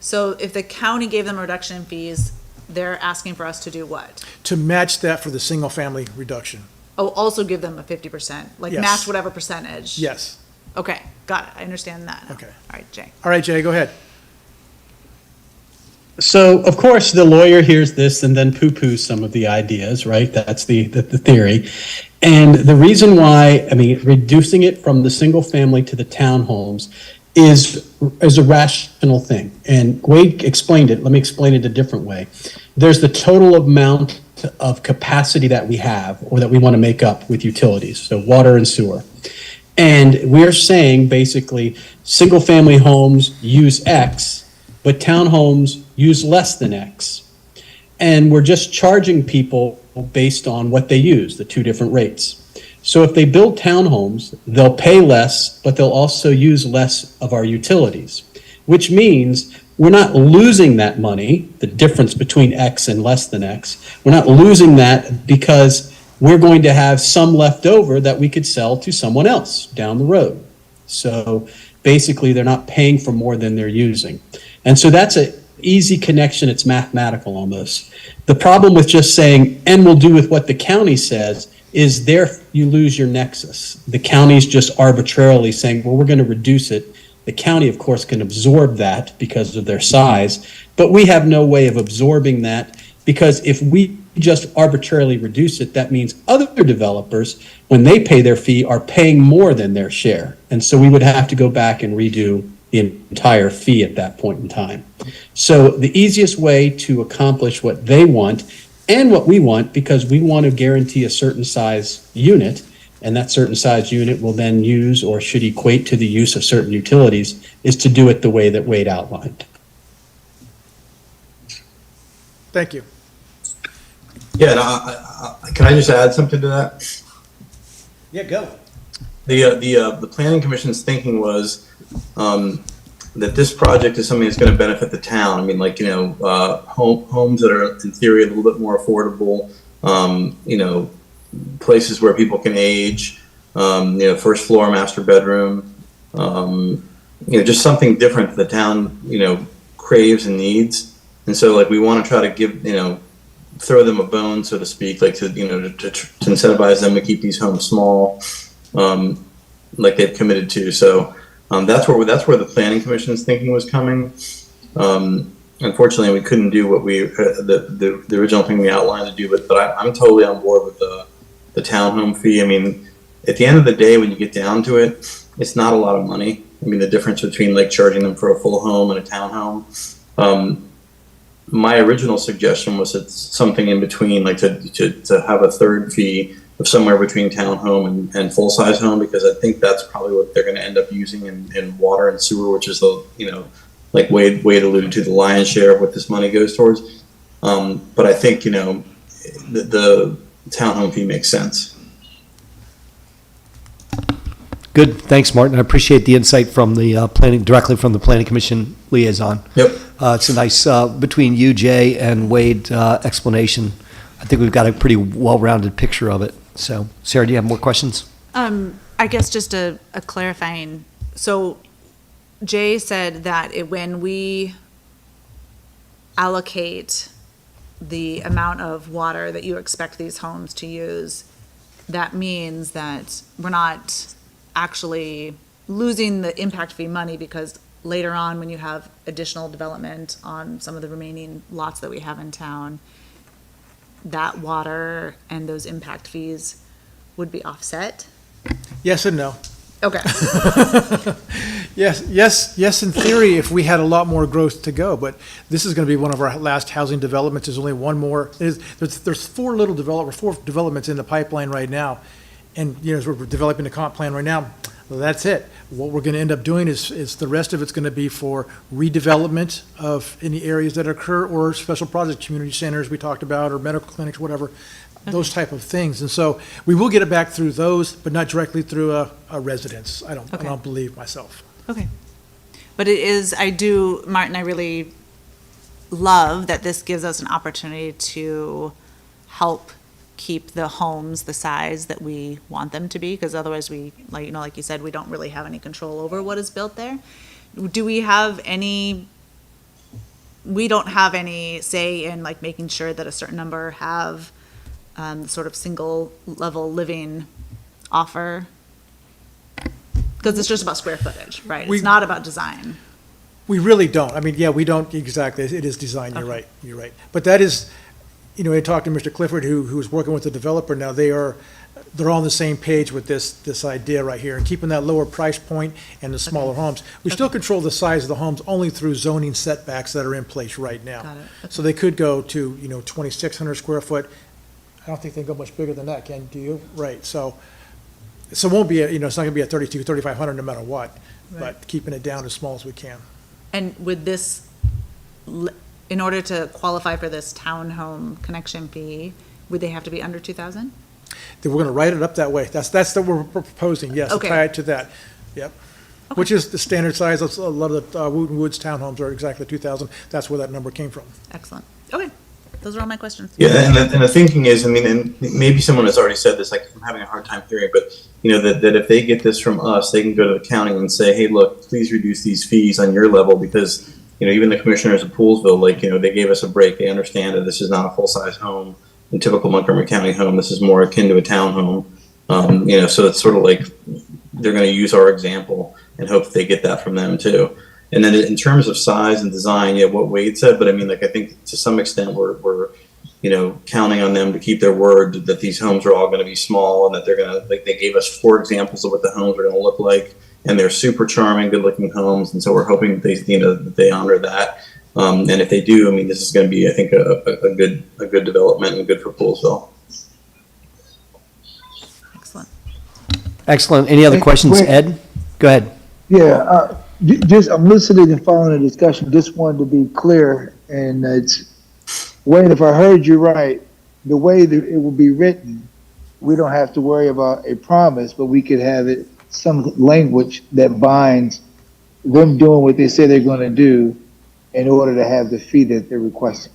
So if the county gave them a reduction in fees, they're asking for us to do what? To match that for the single family reduction. Oh, also give them a 50%, like Yes. match whatever percentage? Yes. Okay, got it, I understand that now. Okay. All right, Jay. All right, Jay, go ahead. So, of course, the lawyer hears this and then poo-poos some of the ideas, right? That's the theory. And the reason why, reducing it from the single family to the townhomes is a rational thing. And Wade explained it. Let me explain it a different way. There's the total amount of capacity that we have or that we want to make up with utilities, so water and sewer. And we're saying basically single family homes use X, but townhomes use less than X. And we're just charging people based on what they use, the two different rates. So if they build townhomes, they'll pay less, but they'll also use less of our utilities, which means we're not losing that money, the difference between X and less than X. We're not losing that because we're going to have some left over that we could sell to someone else down the road. So basically, they're not paying for more than they're using. And so that's an easy connection. It's mathematical almost. The problem with just saying, and we'll do with what the county says, is there you lose your nexus. The county's just arbitrarily saying, well, we're going to reduce it. The county, of course, can absorb that because of their size, but we have no way of absorbing that because if we just arbitrarily reduce it, that means other developers, when they pay their fee, are paying more than their share. And so we would have to go back and redo the entire fee at that point in time. So the easiest way to accomplish what they want and what we want, because we want to guarantee a certain size unit, and that certain size unit will then use or should equate to the use of certain utilities, is to do it the way that Wade outlined. Thank you. Yeah, and can I just add something to that? Yeah, go. The planning commission's thinking was that this project is something that's going to benefit the town. I mean, like, homes that are in theory a little bit more affordable, places where people can age, first floor, master bedroom, just something different that the town, craves and needs. And so, like, we want to try to give, throw them a bone, so to speak, like to incentivize them to keep these homes small, like they've committed to. So that's where the planning commission's thinking was coming. Unfortunately, we couldn't do what the original thing we outlined to do, but I'm totally on board with the townhome fee. I mean, at the end of the day, when you get down to it, it's not a lot of money. I mean, the difference between like charging them for a full home and a townhome. My original suggestion was it's something in between, like to have a third fee of somewhere between townhome and full size home, because I think that's probably what they're going to end up using in water and sewer, which is like Wade alluded to, the lion's share of what this money goes towards. But I think the townhome fee makes sense. Good, thanks, Martin. I appreciate the insight from the directly from the Planning Commission liaison. Yep. It's a nice, between you, Jay, and Wade explanation. I think we've got a pretty well-rounded picture of it. So, Sarah, do you have more questions? I guess just a clarifying, so Jay said that when we allocate the amount of water that you expect these homes to use, that means that we're not actually losing the impact fee money, because later on, when you have additional development on some of the remaining lots that we have in town, that water and those impact fees would be offset? Yes and no. Okay. Yes, in theory, if we had a lot more growth to go, but this is going to be one of our last housing developments. There's only one more. There's four developments in the pipeline right now. And, as we're developing the comp plan right now, well, that's it. What we're going to end up doing is the rest of it's going to be for redevelopment of any areas that occur, or special projects, community centers we talked about, or medical clinics, whatever, those type of things. And so we will get it back through those, but not directly through a residence. I don't believe myself. Okay. But it is, Martin, I really love that this gives us an opportunity to help keep the homes the size that we want them to be, because otherwise we, like you said, we don't really have any control over what is built there. Do we have any, we don't have any say in like making sure that a certain number have sort of single level living offer? Because it's just about square footage, right? It's not about design. We really don't. I mean, yeah, we don't exactly. It is design. You're right. You're right. But that is, I talked to Mr. Clifford, who's working with the developer now. They're on the same page with this idea right here, and keeping that lower price point and the smaller homes. We still control the size of the homes only through zoning setbacks that are in place right now. Got it. Okay. So they could go to 2,600 square foot. I don't think they go much bigger than that, Ken. Do you? Right. So it won't be it's not going to be a 3,200, 3,500 no matter what. Right. But keeping it down as small as we can. And with this, in order to qualify for this townhome connection fee, would they have to be under 2,000? We're going to write it up that way. That's what we're proposing, yes, Okay. tie it to that. Yep. Which is the standard size. A lot of the Wooten Woods townhomes are exactly 2,000. That's where that number came from. Excellent. Okay. Those are all my questions. Yeah, and the thinking is, and maybe someone has already said this, I'm having a hard time hearing, but, that if they get this from us, they can go to the county and say, hey, look, please reduce these fees on your level, because, even the commissioners of Poolesville, they gave us a break. They understand that this is not a full-size home, a typical Montgomery County home. This is more akin to a townhome. So it's sort of like they're going to use our example and hope that they get that from them too. And then in terms of size and design, what Wade said, but I think to some extent we're counting on them to keep their word that these homes are all going to be small, and that they're going to, they gave us 4 examples of what the homes are going to look like, and they're super charming, good-looking homes, and so we're hoping that they honor that. And if they do, I mean, this is going to be, I think, a good development and good for Poolsville. Excellent. Excellent. Any other Hey, questions, wait. Ed? Go ahead. Yeah, just, I'm listening and following the discussion, just wanted to be clear, and Wayne, if I heard you right, the way that it will be written, we don't have to worry about a promise, but we could have it, some language that binds them doing what they say they're gonna do in order to have the fee that they're requesting.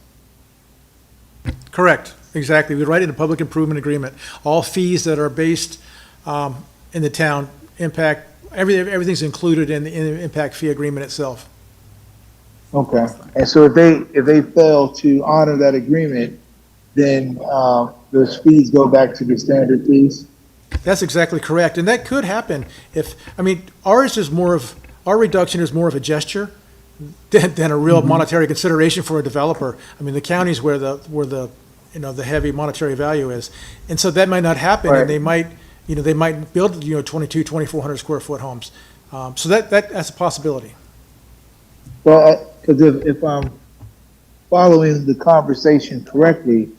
Correct, exactly. We write in a public improvement agreement, all fees that are based in the town impact, everything's included in the impact fee agreement itself. Okay, and so if they fail to honor that agreement, then, those fees go back to the standard fees? That's exactly correct, and that could happen if, I mean, our reduction is more of a gesture than a real monetary consideration for a developer. I mean, the county's where the the heavy monetary value is, and so that might not happen, Right. and they might build 2,400 square foot homes. So that's a possibility. Well, because if I'm following the conversation correctly,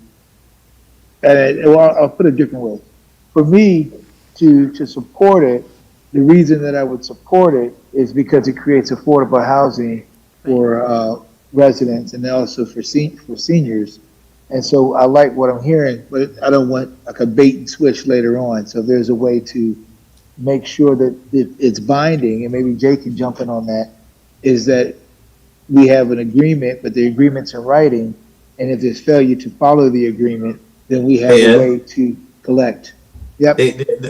I'll put it a different way. For me to support it, the reason that I would support it is because it creates affordable housing for residents and also for seniors. And so I like what I'm hearing, but I don't want like a bait and switch later on. So there's a way to make sure that it's binding, and maybe Jay can jump in on that, is that we have an agreement, but the agreement's in writing, and if there's failure to follow the agreement, then we have Hey, a Ed. way to collect. Yep.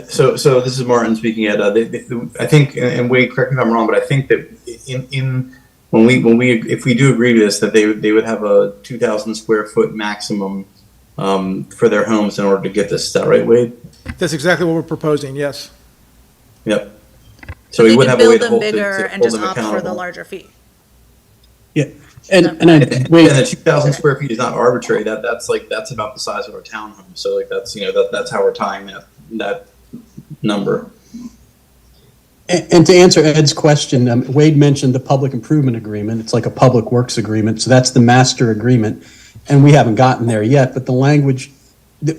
So this is Martin speaking, Ed. I think, and Wade, correct me if I'm wrong, but I think that if we do agree to this, that they would have a 2,000 square foot maximum for their homes in order to get this. Is that right, Wade? That's exactly what we're proposing, yes. Yep. So we would have a way to hold bigger to and hold just them opt for the accountable. larger fee. And And wait, the 2,000 square feet is not arbitrary. That's about the size of our townhome. So like that's that's how we're tying that number. and to answer Ed's question, Wade mentioned the public improvement agreement. It's like a public works agreement, so that's the master agreement, and we haven't gotten there yet. But the language,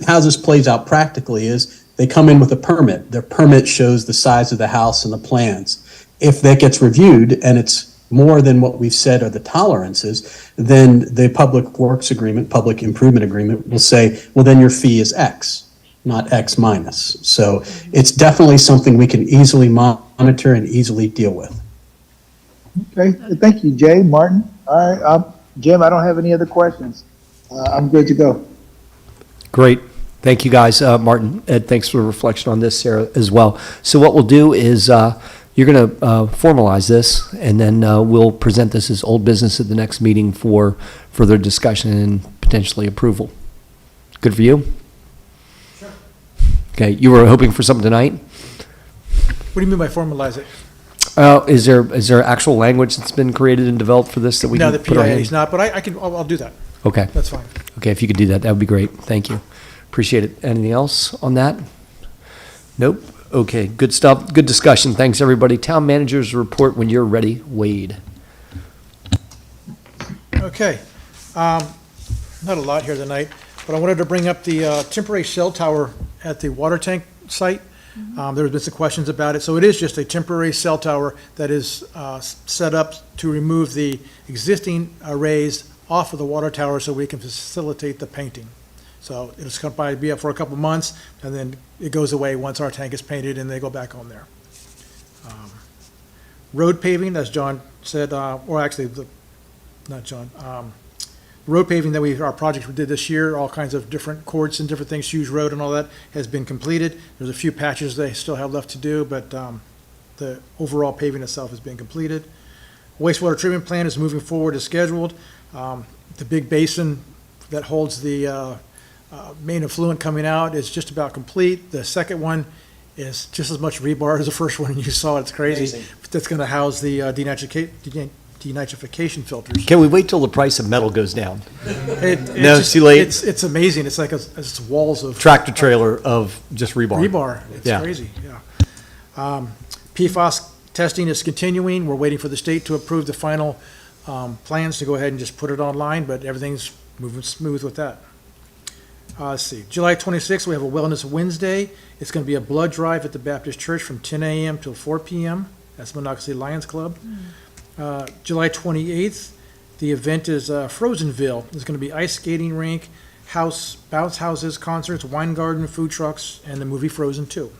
how this plays out practically is they come in with a permit. Their permit shows the size of the house and the plans. If that gets reviewed and it's more than what we've said are the tolerances, then the public works agreement, public improvement agreement will say, well, then your fee is X, not X minus. So it's definitely something we can easily monitor and easily deal with. Okay, thank you, Jay, Martin. All right, Jim, I don't have any other questions. I'm good to go. Great. Thank you, guys. Martin, Ed, thanks for the reflection on this, Sarah, as well. So what we'll do is you're going to formalize this, and then we'll present this as old business at the next meeting for further discussion and potentially approval. Good for you? Sure. Okay, you were hoping for something tonight? What do you mean by formalize it? Is there actual language that's been created and developed for this that we No, can the put our PIA hand? is not, but I'll do that. Okay. That's fine. Okay, if you could do that, that would be great. Thank you. Appreciate it. Anything else on that? Nope. Okay, good stuff. Good discussion. Thanks, everybody. Town managers report when you're ready. Wade. Okay. Not a lot here tonight, but I wanted to bring up the temporary cell tower at the water tank site. There's been some questions about it. So it is just a temporary cell tower that is set up to remove the existing arrays off of the water tower so we can facilitate the painting. So it's going to probably be up for a couple months, and then it goes away once our tank is painted and they go back on there. Road paving, as John said, or actually, not John, road paving that our project we did this year, all kinds of different courts and different things, Hughes Road and all that, has been completed. There's a few patches they still have left to do, but the overall paving itself has been completed. Wastewater treatment plant is moving forward as scheduled. The big basin that holds the main effluent coming out is just about complete. The second one is just as much rebar as the first one, and you saw it, it's crazy. That's going to house the denitrification filters. Can we wait till the price of metal goes down? No, it's too late. It's amazing. It's like it's walls of Tractor trailer of just rebar. rebar. It's Yeah. crazy, yeah. PFAS Testing is continuing. We're waiting for the state to approve the final plans to go ahead and just put it online, but everything's moving smooth with that. Let's see, July 26th, we have a Wellness Wednesday. It's going to be a blood drive at the Baptist Church from 10 a.m. till 4 p.m. That's Monocacy Lions Club. July 28th, the event is Frozenville. There's going to be ice skating rink, bounce houses, concerts, wine garden, food trucks, and the movie Frozen 2.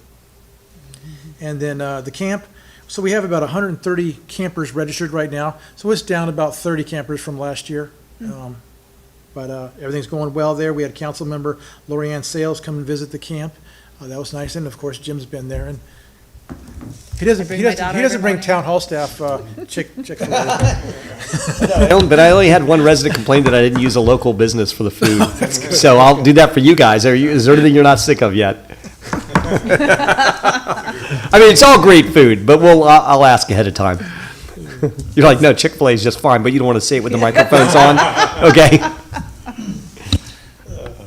And then the camp. So we have about 130 campers registered right now. So it's down about 30 campers from last year. But everything's going well there. We had council member Lorianne Sales come and visit the camp. That was nice. And of course, Jim's been there. And he doesn't bring my daughter every bring morning. town hall staff Chick-fil-A. But I only had one resident complain that I didn't use a local business for the food. So I'll do that for you guys. Is there anything you're not sick of yet? I mean, it's all great food, but I'll ask ahead of time. You're like, no, Chick-fil-A is just fine, but you don't want to say it with the microphones on? Okay.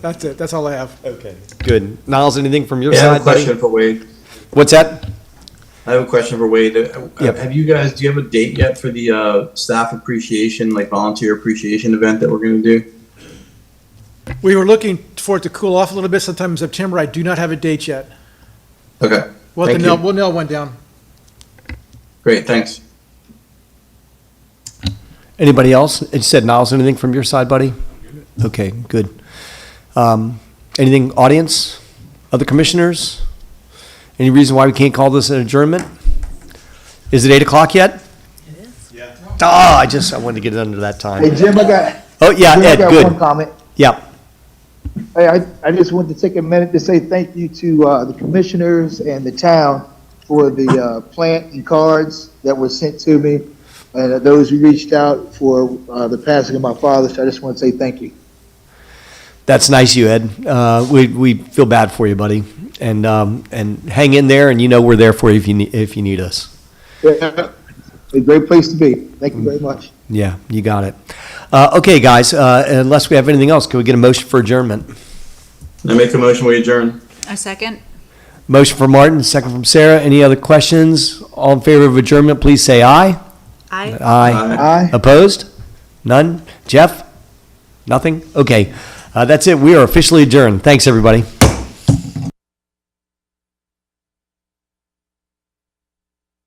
That's it. That's all I have. Okay. Good. Niles, anything from your Yeah, I have side, a buddy? question for Wade. What's that? I have a question for Wade. Yep. Do you have a date yet for the staff appreciation, like volunteer appreciation event that we're going to do? We were looking for it to cool off a little bit sometime in September. I do not have a date yet. Okay. We'll nail one down. Great, thanks. Anybody else? You said, Niles, anything from your side, buddy? Okay, good. Anything, audience? Other commissioners? Any reason why we can't call this an adjournment? Is it 8 o'clock yet? It is. Yeah. I wanted to get it under that time. Hey, Jim, Oh, yeah, Jim, I Ed, got good. one comment. Yep. Hey, I just wanted to take a minute to say thank you to the commissioners and the town for the plant and cards that were sent to me, and those who reached out for the passing of my father. So I just want to say thank you. That's nice, you Ed. We feel bad for you, buddy, and hang in there. And we're there for you if you need us. Yeah, a great place to be. Thank you very much. Yeah, you got it. Okay, guys. Unless we have anything else, can we get a motion for adjournment? I make a motion, we adjourn. A second? Motion from Martin, second from Sarah. Any other questions? All in favor of adjournment, please say aye. Aye. Aye. Aye. Opposed? None? Jeff? Nothing? Okay. That's it. We are officially adjourned. Thanks, everybody.